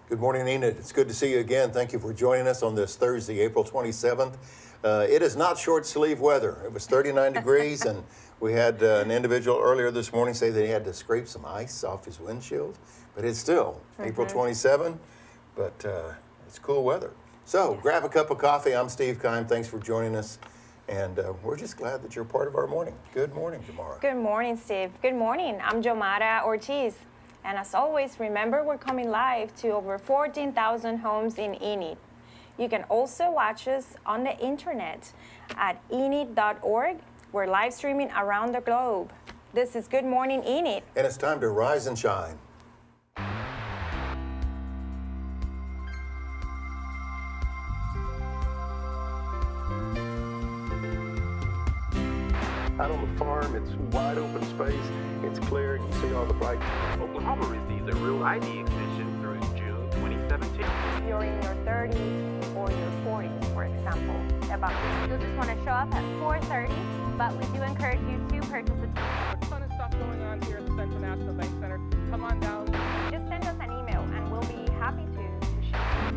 Good morning, Enid. It's good to see you again. Thank you for joining us on this Thursday, April 27th. It is not short sleeve weather. It was 39 degrees, and we had an individual earlier this morning say that he had to scrape some ice off his windshield, but it's still April 27, but it's cool weather. So grab a cup of coffee. I'm Steve Kime. Thanks for joining us, and we're just glad that you're part of our morning. Good morning, Jamara. Good morning, Steve. Good morning. I'm Jomara Ortiz. And as always, remember we're coming live to over 14,000 homes in Enid. You can also watch us on the internet at enid.org. We're live streaming around the globe. This is Good Morning Enid. And it's time to rise and shine. Out on the farm, it's wide open space, it's clear, you can see all the bright. Oklahoma receives a real ID extension through June 2017. If you're in your 30s or your 40s, for example, You'll just want to show up at 4:30, but we do encourage you to purchase a A ton of stuff going on here at the Central National Bank Center. Come on down. just send us an email and we'll be happy to share.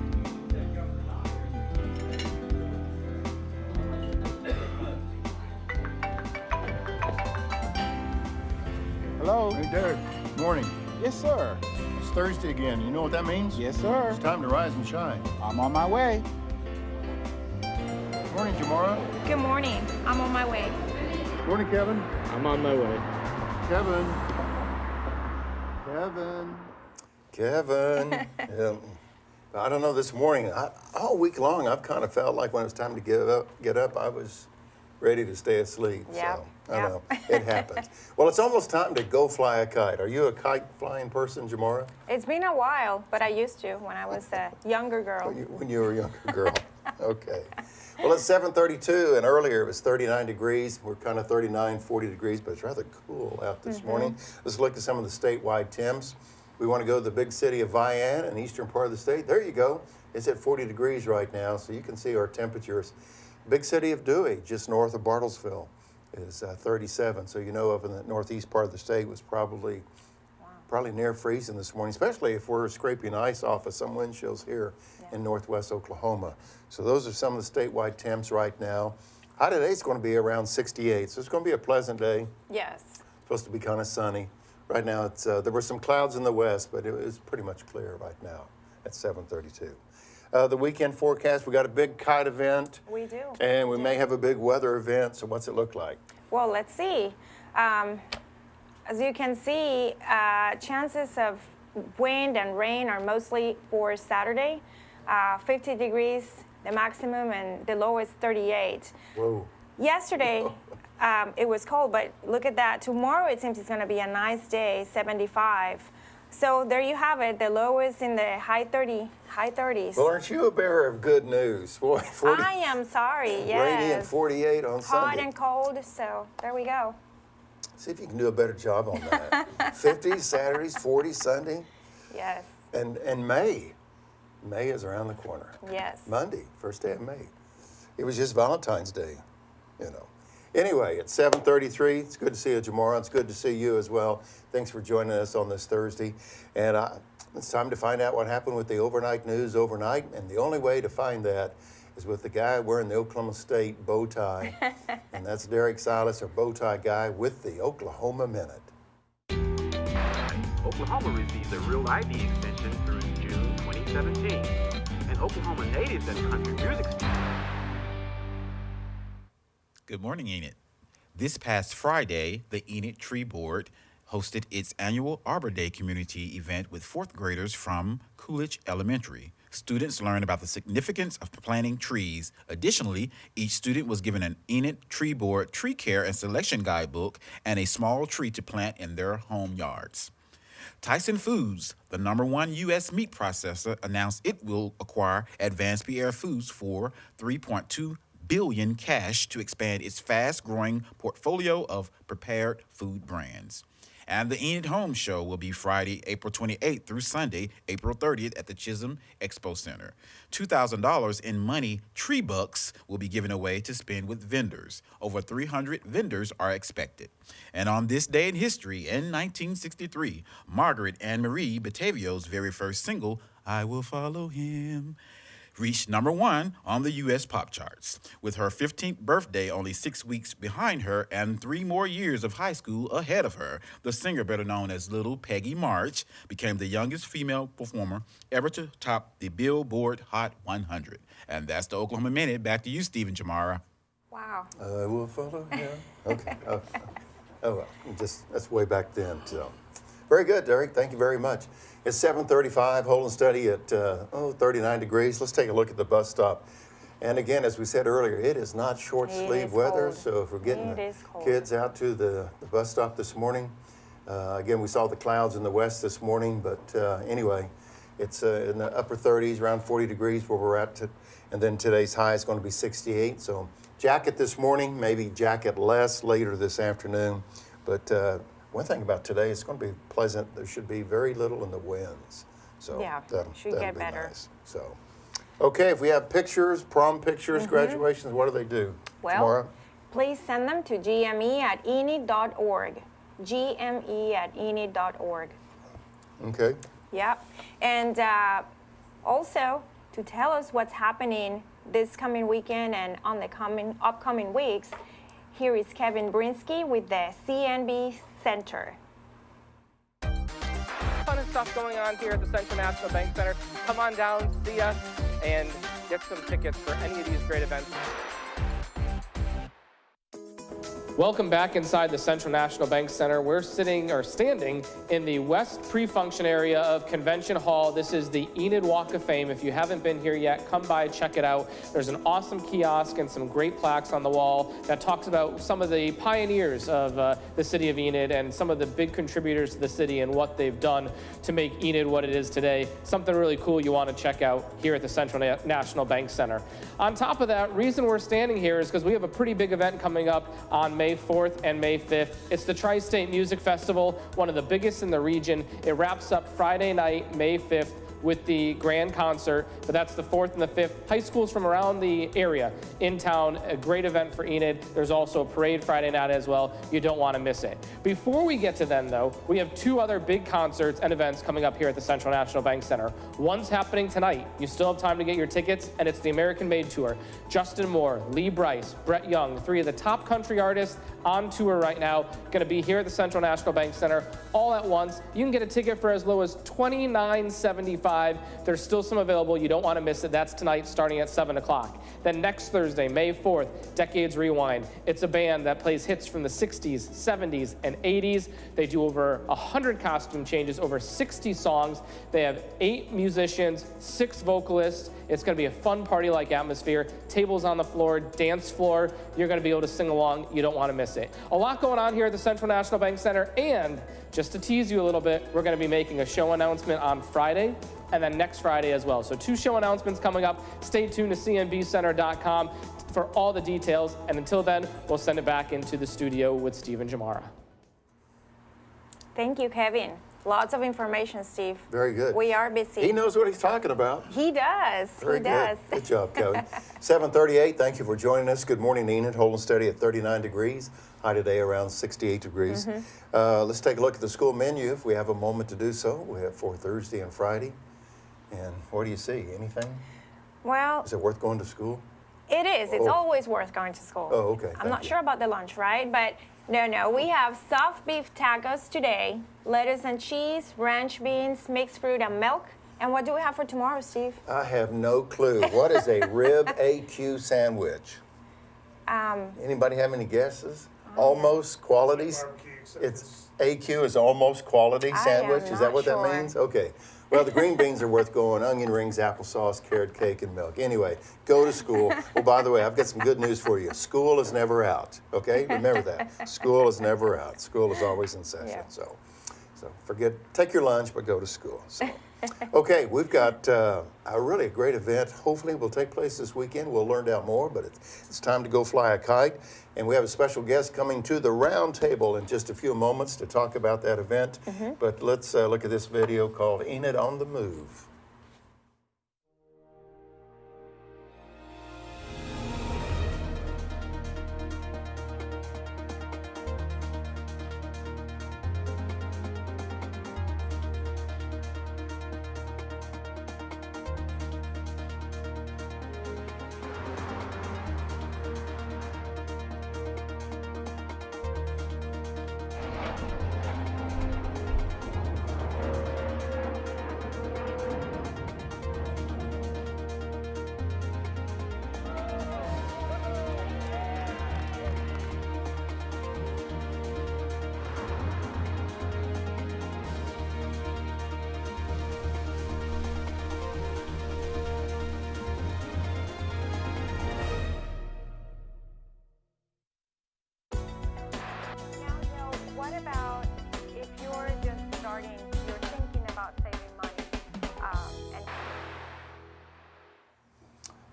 Hello? Hey, Derek. Morning. Yes, sir. It's Thursday again. You know what that means? Yes, sir. It's time to rise and shine. I'm on my way. Morning, Jamara. Good morning. I'm on my way. Morning, Kevin. I'm on my way. Kevin. Kevin. Yeah. I don't know, this morning, all week long, I've kind of felt like when it was time to get up, I was ready to stay asleep. Yeah. So, I know, it happens. Well, it's almost time to go fly a kite. Are you a kite flying person, Jamara? It's been a while, but I used to when I was a younger girl. When you were a younger girl. Okay. Well, it's 7:32, and earlier it was 39 degrees. We're kind of 39, 40 degrees, but it's rather cool out this morning. Let's look at some of the statewide temps. We want to go to the big city of Vian, an eastern part of the state. There you go. It's at 40 degrees right now, so you can see our temperatures. Big city of Dewey, just north of Bartlesville, is 37. So you know up in the northeast part of the state was probably near freezing this morning, especially if we're scraping ice off of some wind chills here in northwest Oklahoma. So those are some of the statewide temps right now. High today is going to be around 68, so it's going to be a pleasant day. Yes. Supposed to be kind of sunny. Right now, it's there were some clouds in the west, but it was pretty much clear right now at 7:32. The weekend forecast, we got a big kite event. We do. And we may have a big weather event, so what's it look like? Well, let's see. As you can see, chances of wind and rain are mostly for Saturday. 50 degrees, the maximum, and the low is 38. Whoa. Yesterday, it was cold, but look at that. Tomorrow, it seems it's going to be a nice day, 75. So there you have it. The low is in the high 30s. Well, aren't you a bearer of good news? Boy, 40, I am sorry, yes. rainy and 48 on Hot Sunday. and cold, so there we go. See if you can do a better job on that. 50s, Saturdays, 40s, Sunday. Yes, And May. May is around the corner. yes. Monday, first day of May. It was just Valentine's Day, you know. Anyway, it's 7:33. It's good to see you, Jamara. It's good to see you as well. Thanks for joining us on this Thursday. And it's time to find out what happened with the overnight news overnight. And the only way to find that is with the guy wearing the Oklahoma State bow tie. And that's Derek Silas, our bow tie guy, with the Oklahoma Minute. Oklahoma receives a real ID extension through June 2017. And Oklahoma natives and country music. Good morning, Enid. This past Friday, the Enid Tree Board hosted its annual Arbor Day community event with fourth graders from Coolidge Elementary. Students learned about the significance of planting trees. Additionally, each student was given an Enid Tree Board tree care and selection guidebook and a small tree to plant in their home yards. Tyson Foods, the #1 U.S. meat processor, announced it will acquire Advanced Pierre Foods for $3.2 billion cash to expand its fast-growing portfolio of prepared food brands. And the Enid Home Show will be Friday, April 28th through Sunday, April 30th at the Chisholm Expo Center. $2,000 in money tree bucks will be given away to spend with vendors. Over 300 vendors are expected. And on this day in history, in 1963, Margaret Ann Marie Batavio's very first single, I will follow him, reached #1 on the U.S. pop charts. With her 15th birthday only 6 weeks behind her and 3 more years of high school ahead of her, the singer, better known as Little Peggy March, became the youngest female performer ever to top the Billboard Hot 100. And that's the Oklahoma Minute. Back to you, Stephen Jamara. Wow. I will follow him. Okay. Well, that's way back then. So, very good, Derek. Thank you very much. It's 7:35, holding steady at 39 degrees. Let's take a look at the bus stop. And again, as we said earlier, it is not short sleeve weather. Cold. So if we're getting It the is cold. kids out to the bus stop this morning, again, we saw the clouds in the west this morning. But anyway, it's in the upper 30s, around 40 degrees where we're at. And then today's high is going to be 68. So jacket this morning, maybe jacket less later this afternoon. But one thing about today, it's going to be pleasant. There should be very little in the winds. So Yeah, should that'll get be better. nice. So, okay, if we have pictures, prom pictures, graduations, what do they do? Well, Tomorrow? please send them to gme@enid.org. gme@enid.org. Okay. Yep. And also, to tell us what's happening this coming weekend and on the upcoming weeks, here is Kevin Brinsky with the CNB Center. Ton of stuff going on here at the Central National Bank Center. Come on down, see us, and get some tickets for any of these great events. Welcome back inside the Central National Bank Center. We're standing in the West pre-function area of Convention Hall. This is the Enid Walk of Fame. If you haven't been here yet, come by, check it out. There's an awesome kiosk and some great plaques on the wall that talks about some of the pioneers of the city of Enid and some of the big contributors to the city and what they've done to make Enid what it is today. Something really cool you want to check out here at the Central National Bank Center. On top of that, reason we're standing here is because we have a pretty big event coming up on May 4th and May 5th. It's the Tri-State Music Festival, one of the biggest in the region. It wraps up Friday night, May 5th, with the grand concert, but that's the 4th and the 5th. High schools from around the area in town, a great event for Enid. There's also a parade Friday night as well. You don't want to miss it. Before we get to them, though, we have 2 other big concerts and events coming up here at the Central National Bank Center. One's happening tonight. You still have time to get your tickets, and it's the American Made Tour. Justin Moore, Lee Brice, Brett Young, 3 of the top country artists on tour right now, going to be here at the Central National Bank Center all at once. You can get a ticket for as low as $29.75. There's still some available. You don't want to miss it. That's tonight starting at 7 o'clock. Then next Thursday, May 4th, Decades Rewind. It's a band that plays hits from the 60s, 70s, and 80s. They do over 100 costume changes, over 60 songs. They have 8 musicians, 6 vocalists. It's going to be a fun party-like atmosphere. Tables on the floor, dance floor. You're going to be able to sing along. You don't want to miss it. A lot going on here at the Central National Bank Center. And just to tease you a little bit, we're going to be making a show announcement on Friday and then next Friday as well. So 2 show announcements coming up. Stay tuned to cnbcenter.com for all the details. And until then, we'll send it back into the studio with Stephen Jamara. Thank you, Kevin. Lots of information, Steve. Very good. We are busy. He knows what he's talking about. He does. Very He does. good. Good job, Kevin. 7:38. Thank you for joining us. Good morning, Enid. Holding steady at 39 degrees. High today around 68 degrees. Let's take a look at the school menu if we have a moment to do so. We have for Thursday and Friday. And what do you see? Anything? Well, Is it worth going to school? it is. It's Oh. always worth going to school. Oh, okay. I'm Thank not you. sure about the lunch, right? But no. We have soft beef tacos today, lettuce and cheese, ranch beans, mixed fruit and milk. And what do we have for tomorrow, Steve? I have no clue. What is a rib AQ sandwich? Anybody have any guesses? Almost qualities? It's AQ is almost quality I am sandwich. Is that not what sure. that means? Okay. Well, the green beans are worth going. Onion rings, applesauce, carrot cake, and milk. Anyway, go to school. Oh, by the way, I've got some good news for you. School is never out. Okay, remember that. School is never out. School is always in session. Yeah. So take your lunch, but go to school. So. Okay, we've got a really great event. Hopefully it will take place this weekend. We'll learn out more, but it's time to go fly a kite. And we have a special guest coming to the round table in just a few moments to talk about that event. But let's look at this video called Enid on the Move.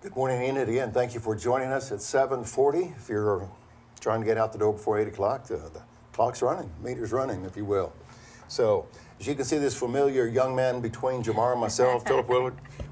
Good morning, Enid. Again, thank you for joining us at 7:40. If you're trying to get out the door before 8 o'clock, the clock's running, meter's running, if you will. So, as you can see, this familiar young man between Jamar and myself, Phillip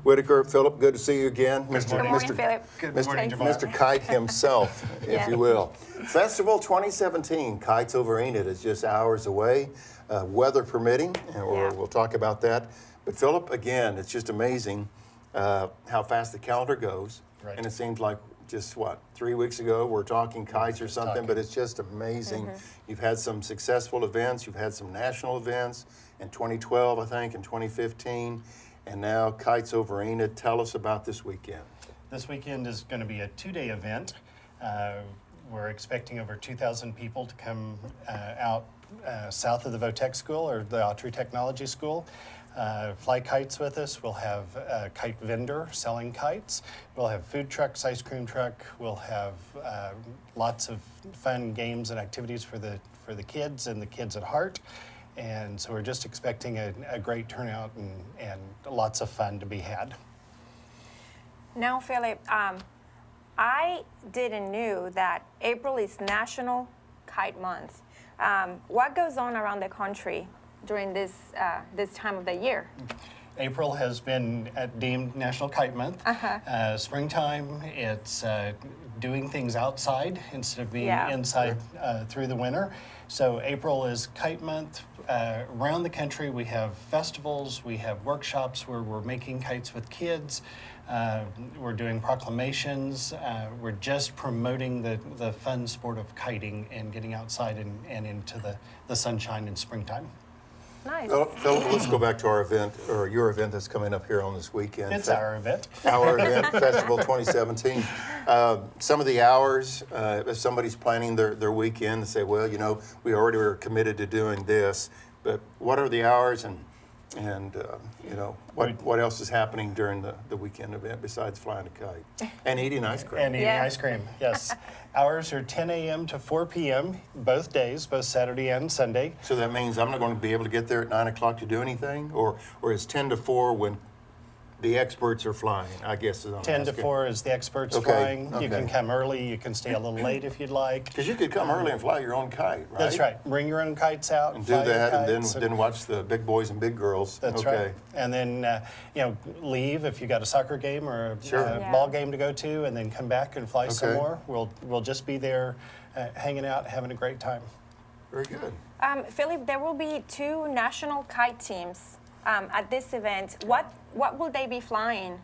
Whitaker. Phillip, good to see you again. Good morning, Phillip. Good morning, Jamar. Mr. Kite himself, if you will. Festival 2017, Kites over Enid, is just hours away, weather permitting, and we'll talk about that. But Phillip, again, it's just amazing how fast the calendar goes. Right. And it seems like just, 3 weeks ago, we're talking kites or something, but it's just amazing. You've had some successful events, you've had some national events in 2012, I think, in 2015, and now Kites over Enid. Tell us about this weekend. This weekend is going to be a 2-day event. We're expecting over 2,000 people to come out south of the VOTEC School or the Autry Technology School. Fly kites with us. We'll have a kite vendor selling kites. We'll have food trucks, ice cream truck. We'll have lots of fun games and activities for the kids and the kids at heart. And so we're just expecting a great turnout and lots of fun to be had. Now, Phillip, I didn't know that April is National Kite Month. What goes on around the country during this time of the year? April has been deemed National Kite Month. Springtime, it's doing things outside instead of being inside through the winter. So April is Kite Month. Around the country, we have festivals, we have workshops where we're making kites with kids. We're doing proclamations. We're just promoting the fun sport of kiting and getting outside and into the sunshine in springtime. Nice. Well, Phillip, let's go back to our event, or your event that's coming up here on this weekend. It's our event. Our event, Festival 2017. Some of the hours, if somebody's planning their weekend, they say, well, you know, we already were committed to doing this, but what are the hours and you know, what else is happening during the weekend event besides flying a kite? And eating ice cream. And eating ice cream, yes. Hours are 10 a.m. to 4 p.m. both days, both Saturday and Sunday. So that means I'm not going to be able to get there at 9 o'clock to do anything? Or is 10 to 4 when the experts are flying, I guess is what I'm 10 to asking. 4 is the experts Okay, flying. okay. You can come early, you can stay a little late if you'd like. Because you could come early and fly your own kite, right? That's right. Bring your own kites out. And do fly your that, and kites, then watch the big boys and big girls. That's right. And then, you know, leave if you got a soccer game or a Sure. ball game to go to, and then come back and fly some Okay. more. We'll just be there hanging out, having a great time. Very good. Phillip, there will be 2 national kite teams at this event. What will they be flying?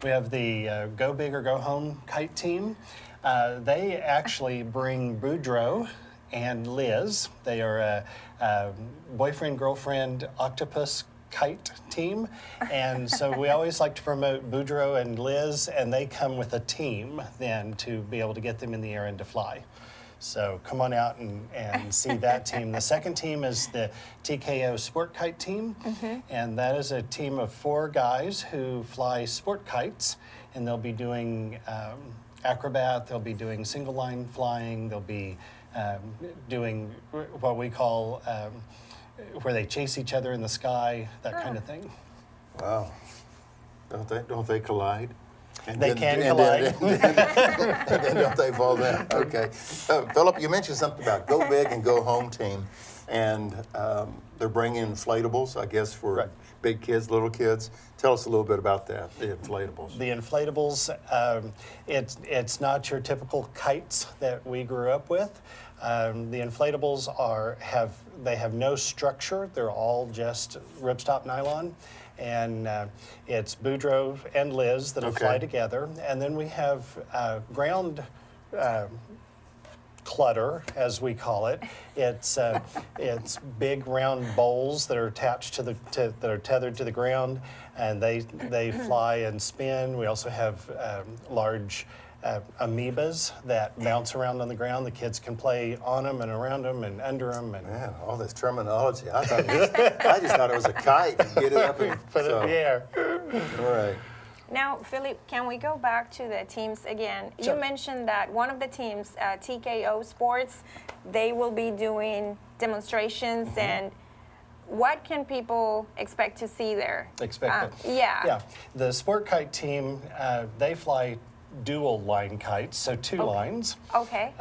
We have the Go Big or Go Home kite team. They actually bring Boudreaux and Liz. They are a boyfriend-girlfriend octopus kite team. And so we always like to promote Boudreaux and Liz, and they come with a team then to be able to get them in the air and to fly. So come on out and see that team. The second team is the TKO Sport Kite team, and that is a team of 4 guys who fly sport kites, and they'll be doing acrobat, they'll be doing single line flying, they'll be doing what we call where they chase each other in the sky, that kind of thing. Wow. Don't they collide? And They can collide. And then don't they fall down? Okay. Phillip, you mentioned something about Go Big and Go Home team, and they're bringing inflatables, I guess, for Right. big kids, little kids. Tell us a little bit about that, the inflatables. The inflatables, it's not your typical kites that we grew up with. The inflatables have no structure. They're all just ripstop nylon. And it's Boudreaux and Liz that'll fly together. And then we have ground clutter, as we call it. It's big round bowls that are attached that are tethered to the ground, and they fly and spin. We also have large amoebas that bounce around on the ground. The kids can play on them and around them and under them. And Man, all this terminology. I just thought it was a kite and get it up and put it in the air. All right. Now, Phillip, can we go back to the teams again? Sure. You mentioned that one of the teams, TKO Sports, they will be doing demonstrations. And what can people expect to see there? Yeah. Yeah. The sport kite team, they fly dual line kites, so two lines. Okay.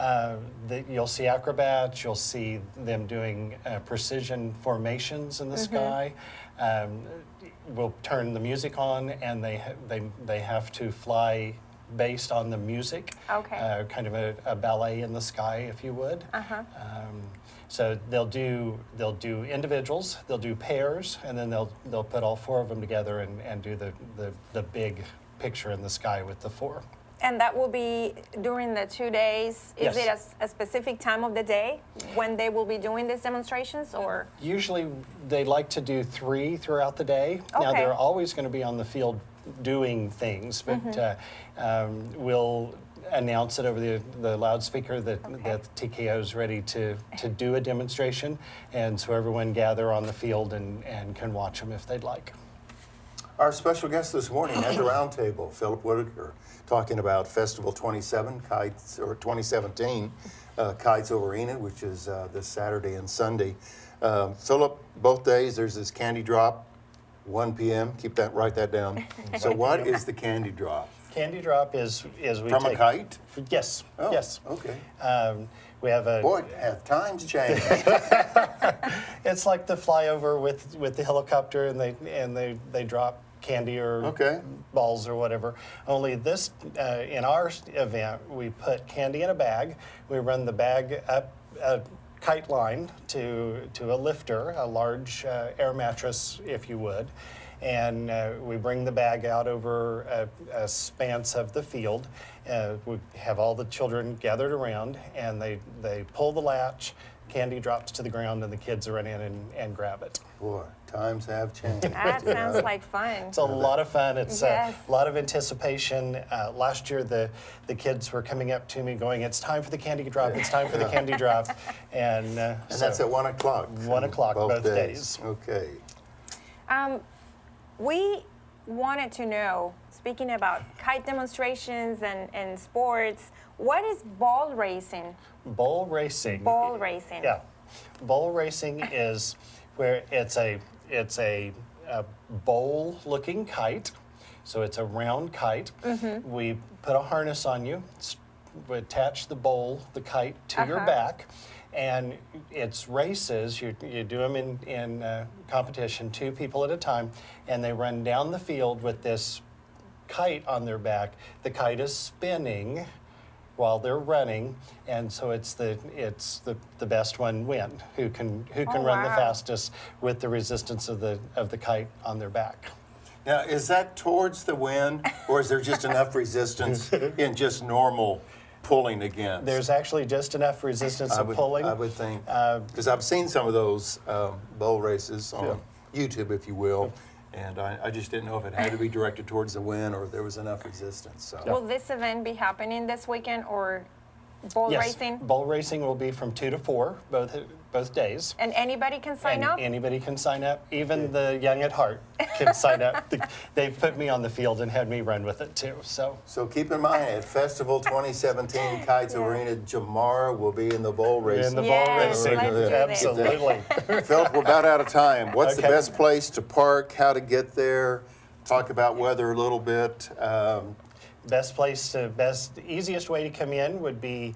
You'll see acrobats, you'll see them doing precision formations in the sky. We'll turn the music on, and they have to fly based on the music. Okay. Kind of a ballet in the sky, if you would. So they'll do individuals, they'll do pairs, and then they'll put all four of them together and do the big picture in the sky with the four. And that will be during the 2 days. Is Yes. it a specific time of the day when they will be doing these demonstrations, or? Usually they like to do 3 throughout the day. Now Okay. they're always going to be on the field doing things, but we'll announce it over the loudspeaker that the TKO is ready to do a demonstration, and so everyone gather on the field and can watch them if they'd like. Our special guest this morning at the round table, Phillip Whitaker, talking about Festival 27 Kites, or 2017 Kites over Enid, which is this Saturday and Sunday. Phillip, both days there's this candy drop, 1 p.m. Write that down. So what is the candy drop? Candy drop is we From take a kite? Yes. Oh, yes. okay. We have a. Boy, have times changed. It's like the flyover with the helicopter, and they drop candy or balls or whatever. Only this in our event, we put candy in a bag. We run the bag up a kite line to a lifter, a large air mattress, if you would. And we bring the bag out over a span of the field. We have all the children gathered around, and they pull the latch, candy drops to the ground, and the kids run in and grab it. Boy, times have changed. That sounds like fun. It's a lot of fun. It's Yes. a lot of anticipation. Last year, the kids were coming up to me going, "It's time for the candy drop, it's time for the candy drop." And so that's at 1 o'clock. 1 o'clock both days. Okay. We wanted to know, speaking about kite demonstrations and sports, what is ball racing? Bull racing. Ball racing. Yeah. Bull racing is where it's a bowl-looking kite. So it's a round kite. We put a harness on you, we attach the kite to your back, and it's races. You do them in competition, 2 people at a time, and they run down the field with this kite on their back. The kite is spinning while they're running, and so it's the best one win. Who can run the fastest with the resistance of the kite on their back. Now, is that towards the wind, or is there just enough resistance in just normal pulling against? There's actually just enough resistance of pulling. I would think, because I've seen some of those bowl races on YouTube, if you will, and I just didn't know if it had to be directed towards the wind or if there was enough resistance. So. Will this event be happening this weekend, or bull racing? Bull racing will be from 2 to 4, both days. And anybody can sign up? Anybody can sign up. Even the young at heart can sign up. They've put me on the field and had me run with it too. So keep in mind, at Festival 2017 Kites over Enid, Jamar will be in the bowl racing. in the bull Yes, racing, let's do this. absolutely. Phillip, we're about out of time. What's the Okay. best place to park? How to get there? Talk about weather a little bit. Easiest way to come in would be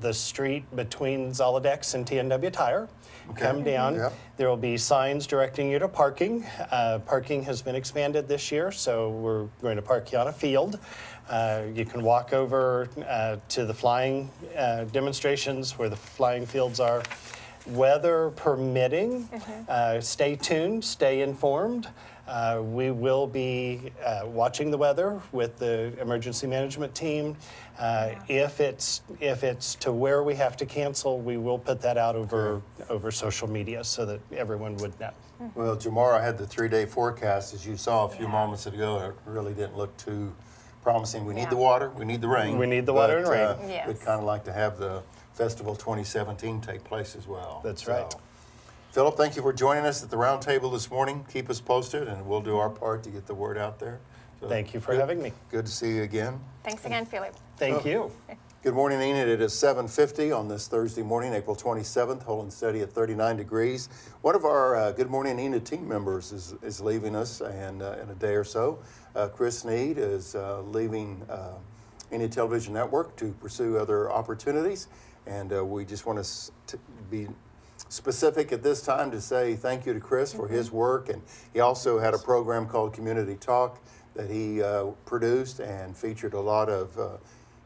the street between Zolodex and TNW Tire. Come down. Yep. There will be signs directing you to parking. Parking has been expanded this year, so we're going to park you on a field. You can walk over to the flying demonstrations where the flying fields are. Weather permitting, stay tuned, stay informed. We will be watching the weather with the emergency management team. If it's to where we have to cancel, we will put that out over social media so that everyone would know. Well, Jamar, I had the 3-day forecast, as you saw a few moments ago. It really didn't look too promising. We need the water, we need the rain. We need the water and rain. Yes. We'd kind of like to have the Festival 2017 take place as well. That's right. Phillip, thank you for joining us at the round table this morning. Keep us posted, and we'll do our part to get the word out there. So Thank you for having me. Good to see you again. Thanks again, Phillip. Thank you. Good morning, Enid. It is 7:50 on this Thursday morning, April 27th, holding steady at 39 degrees. One of our Good Morning Enid team members is leaving us and in a day or so. Chris Need is leaving Enid Television Network to pursue other opportunities. And we just want to be specific at this time to say thank you to Chris for his work. And he also had a program called Community Talk that he produced and featured a lot of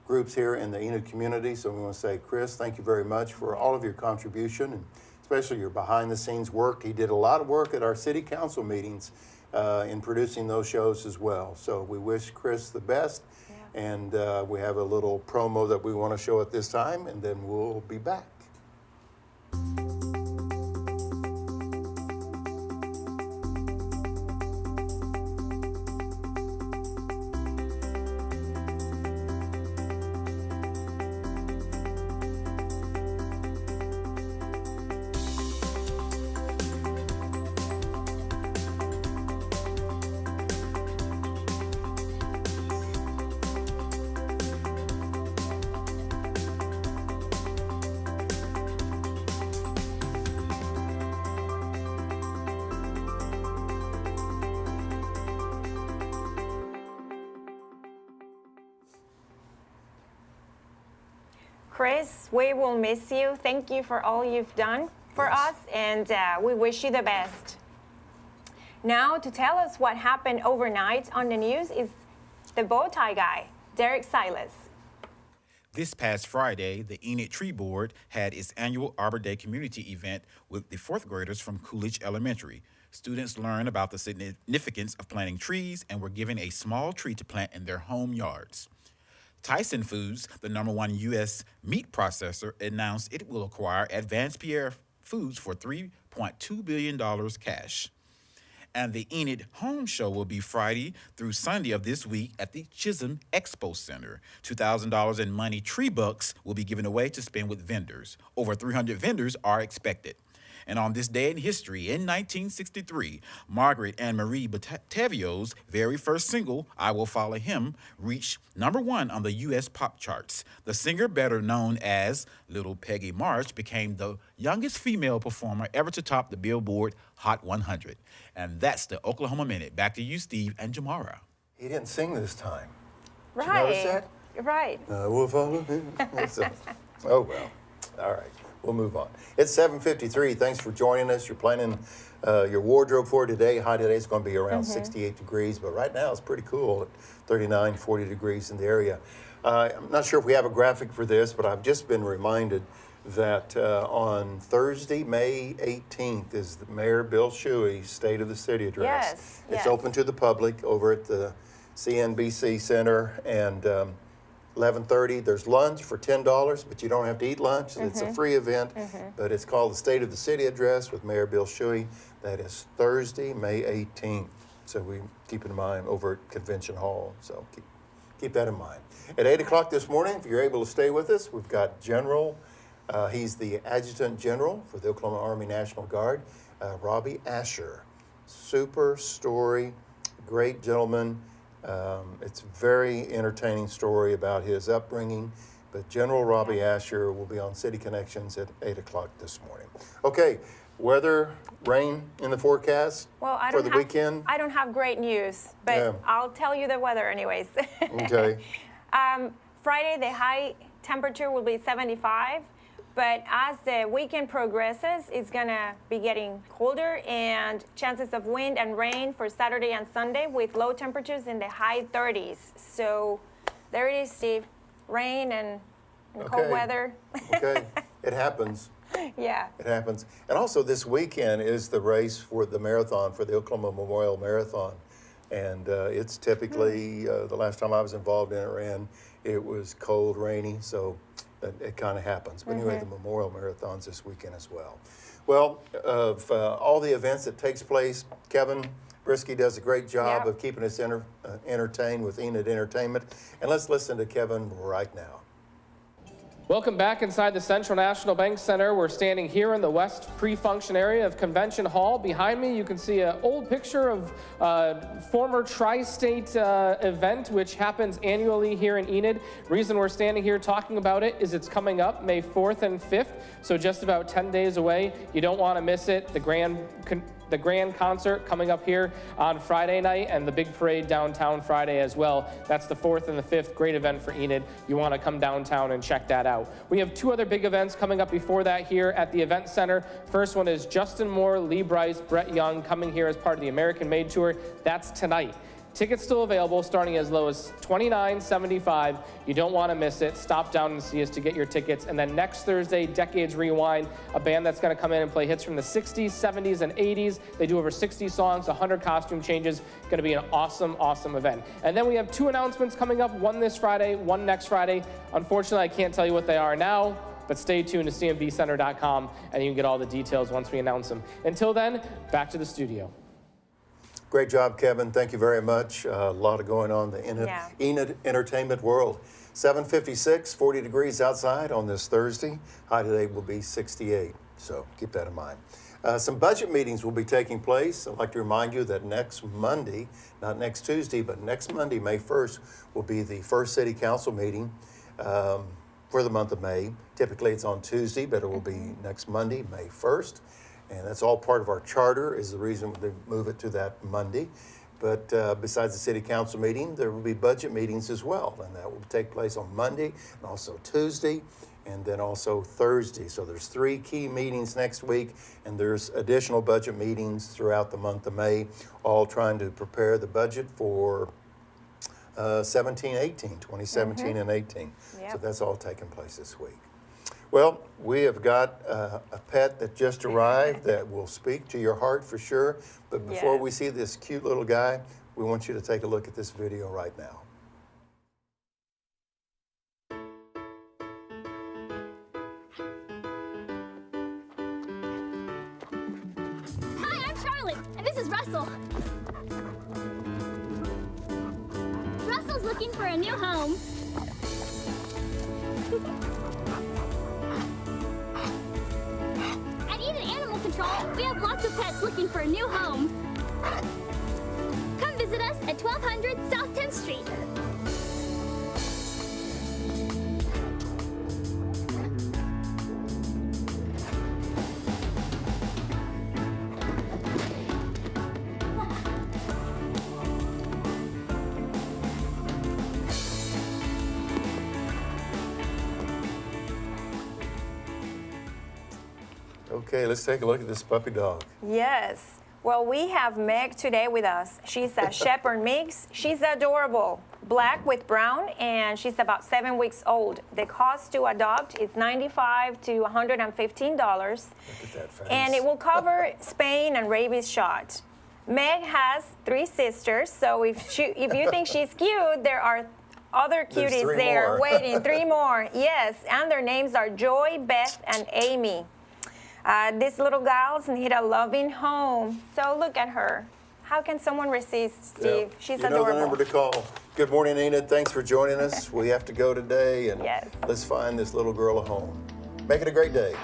groups here in the Enid community. So we want to say, Chris, thank you very much for all of your contribution, and especially your behind the scenes work. He did a lot of work at our city council meetings in producing those shows as well. So we wish Chris the best. Yeah. And we have a little promo that we want to show at this time, and then we'll be back. Chris, we will miss you. Thank you for all you've done for us, and we wish you the best. Now, to tell us what happened overnight on the news is the bow tie guy, Derek Silas. This past Friday, the Enid Tree Board had its annual Arbor Day community event with the fourth graders from Coolidge Elementary. Students learned about the significance of planting trees and were given a small tree to plant in their home yards. Tyson Foods, the #1 U.S. meat processor, announced it will acquire Advanced Pierre Foods for $3.2 billion cash. And the Enid Home Show will be Friday through Sunday of this week at the Chisholm Expo Center. $2,000 in money tree bucks will be given away to spend with vendors. Over 300 vendors are expected. And on this day in history, in 1963, Margaret and Marie Batavio's very first single, I Will Follow Him, reached #1 on the U.S. pop charts. The singer, better known as Little Peggy March, became the youngest female performer ever to top the Billboard Hot 100. And that's the Oklahoma Minute. Back to you, Steve and Jamara. He didn't sing this time. Right. Did you notice that? Right. I will follow him. Oh, well. All right. We'll move on. It's 7:53. Thanks for joining us. You're planning your wardrobe for today. High today is going to be around 68 degrees, but right now it's pretty cool at 39, 40 degrees in the area. I'm not sure if we have a graphic for this, but I've just been reminded that on Thursday, May 18th, is the Mayor Bill Shuey's State of the City address. Yes. It's open to the public over at the CNBC Center, and 11:30, there's lunch for $10, but you don't have to eat lunch. It's a free event, but it's called the State of the City Address with Mayor Bill Shuey. That is Thursday, May 18th. So we keep in mind over at Convention Hall. So keep that in mind. At 8 o'clock this morning, if you're able to stay with us, we've got General, he's the Adjutant General for the Oklahoma Army National Guard, Robbie Asher. Super story, great gentleman. It's a very entertaining story about his upbringing, but General Robbie Asher will be on City Connections at 8 o'clock this morning. Okay, weather, rain in the forecast for the weekend? I don't have great news, but I'll tell you the weather anyways. Okay. Friday, the high temperature will be 75. But as the weekend progresses, it's gonna be getting colder, and chances of wind and rain for Saturday and Sunday with low temperatures in the high 30s. So there it is, Steve. Rain and cold weather. Okay, it happens. Yeah. It happens. And also this weekend is the race for the marathon, for the Oklahoma Memorial Marathon. And it's typically, the last time I was involved in it, it was cold, rainy, so it kind of happens. But anyway, the Memorial Marathon's this weekend as well. Well, of all the events that takes place, Kevin Brisky does a great job of keeping us entertained with Enid Entertainment. And let's listen to Kevin right now. Welcome back inside the Central National Bank Center. We're standing here in the West pre-function area of Convention Hall. Behind me, you can see an old picture of former tri-state event, which happens annually here in Enid. Reason we're standing here talking about it is it's coming up May 4th and 5th, so just about 10 days away. You don't want to miss it. The grand concert coming up here on Friday night and the big parade downtown Friday as well. That's the 4th and the 5th. Great event for Enid. You want to come downtown and check that out. We have two other big events coming up before that here at the event center. First one is Justin Moore, Lee Bryce, Brett Young coming here as part of the American Made Tour. That's tonight. Tickets still available, starting as low as $29.75. You don't want to miss it. Stop down and see us to get your tickets. And then next Thursday, Decades Rewind, a band that's going to come in and play hits from the 60s, 70s, and 80s. They do over 60 songs, 100 costume changes. Going to be an awesome, awesome event. And then we have two announcements coming up, one this Friday, one next Friday. Unfortunately, I can't tell you what they are now, but stay tuned to cmbcenter.com and you can get all the details once we announce them. Until then, back to the studio. Great job, Kevin. Thank you very much. A lot of going on in the Enid entertainment world. 7:56, 40 degrees outside on this Thursday. High today will be 68, so keep that in mind. Some budget meetings will be taking place. I'd like to remind you that next Monday, not next Tuesday, but next Monday, May 1st, will be the first City Council meeting for the month of May. Typically, it's on Tuesday, but it will be next Monday, May 1st. And that's all part of our charter, is the reason they move it to that Monday. But besides the City Council meeting, there will be budget meetings as well. And that will take place on Monday and also Tuesday and then also Thursday. So there's 3 key meetings next week, and there's additional budget meetings throughout the month of May, all trying to prepare the budget for 2017 and 18. Yep. So that's all taking place this week. Well, we have got a pet that just arrived that will speak to your heart for sure. But before we see this cute little guy, we want you to take a look at this video right now. Hi, I'm Charlotte, and this is Russell. Russell's looking for a new home. We have lots of pets looking for a new home. Come visit us at 1200 South 10th Street. Okay, let's take a look at this puppy dog. Yes. Well, we have Meg today with us. She's a shepherd mix. She's adorable, black with brown, and she's about 7 weeks old. The cost to adopt is $95 to $115. Look at that face. And it will cover spaying and rabies shot. Meg has 3 sisters, so if you think she's cute, there are other cuties there waiting. 3 more, yes, and their names are Joy, Beth, and Amy. These little gals need a loving home. So look at her. How can someone resist, Steve? She's adorable. You know the number to call. Good morning, Enid. Thanks for joining us. We have to go today, and let's find this little girl a home. Make it a great day.